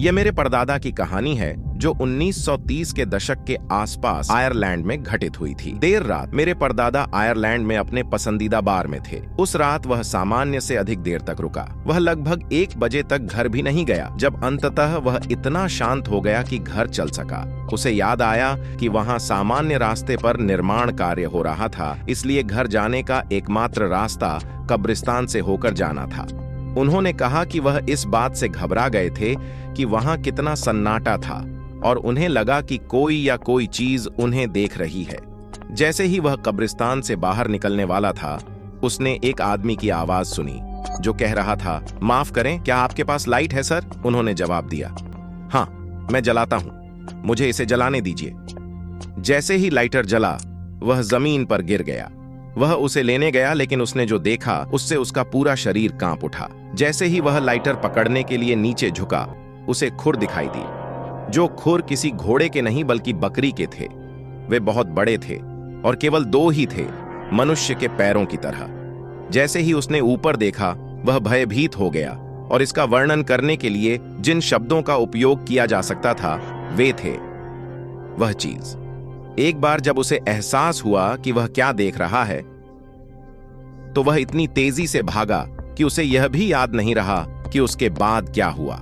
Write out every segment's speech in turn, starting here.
यह मेरे परदादा की कहानी है जो 1930 के दशक के आसपास आयरलैंड में घटित हुई थी। देर रात मेरे परदादा आयरलैंड में अपने पसंदीदा बार में थे। उस रात वह सामान्य से अधिक देर तक रुका। वह लगभग 1 बजे तक घर भी नहीं गया, जब अंततः वह इतना शांत हो गया कि घर चल सका। उसे याद आया कि वहां सामान्य रास्ते पर निर्माण कार्य हो रहा था, इसलिए घर जाने का एकमात्र रास्ता कब्रिस्तान से होकर जाना था। उन्होंने कहा कि वह इस बात से घबरा गए थे कि वहां कितना सन्नाटा था और उन्हें लगा कि कोई या कोई चीज उन्हें देख रही है। जैसे ही वह कब्रिस्तान से बाहर निकलने वाला था, उसने एक आदमी की आवाज सुनी जो कह रहा था, माफ करें, क्या आपके पास लाइट है सर? उन्होंने जवाब दिया, हाँ, मैं जलाता हूं, मुझे इसे जलाने दीजिए। जैसे ही लाइटर जला, वह जमीन पर गिर गया। वह उसे लेने गया, लेकिन उसने जो देखा उससे उसका पूरा शरीर कांप उठा। जैसे ही वह लाइटर पकड़ने के लिए नीचे झुका, उसे खुर दिखाई दी। जो खुर किसी घोड़े के नहीं बल्कि बकरी के थे। वे बहुत बड़े थे और केवल 2 ही थे, मनुष्य के पैरों की तरह। जैसे ही उसने ऊपर देखा, वह भयभीत हो गया और इसका वर्णन करने के लिए जिन शब्दों का उपयोग किया जा सकता था वे थे वह चीज। एक बार जब उसे एहसास हुआ कि वह क्या देख रहा है, तो वह इतनी तेजी से भागा कि उसे यह भी याद नहीं रहा कि उसके बाद क्या हुआ।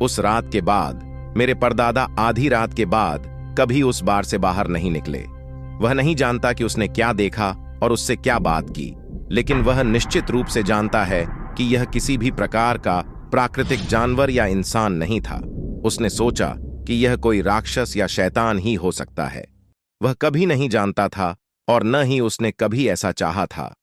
उस रात के बाद मेरे परदादा आधी रात के बाद कभी उस बार से बाहर नहीं निकले। वह नहीं जानता कि उसने क्या देखा और उससे क्या बात की, लेकिन वह निश्चित रूप से जानता है कि यह किसी भी प्रकार का प्राकृतिक जानवर या इंसान नहीं था। उसने सोचा कि यह कोई राक्षस या शैतान ही हो सकता है। वह कभी नहीं जानता था और न ही उसने कभी ऐसा चाहा था।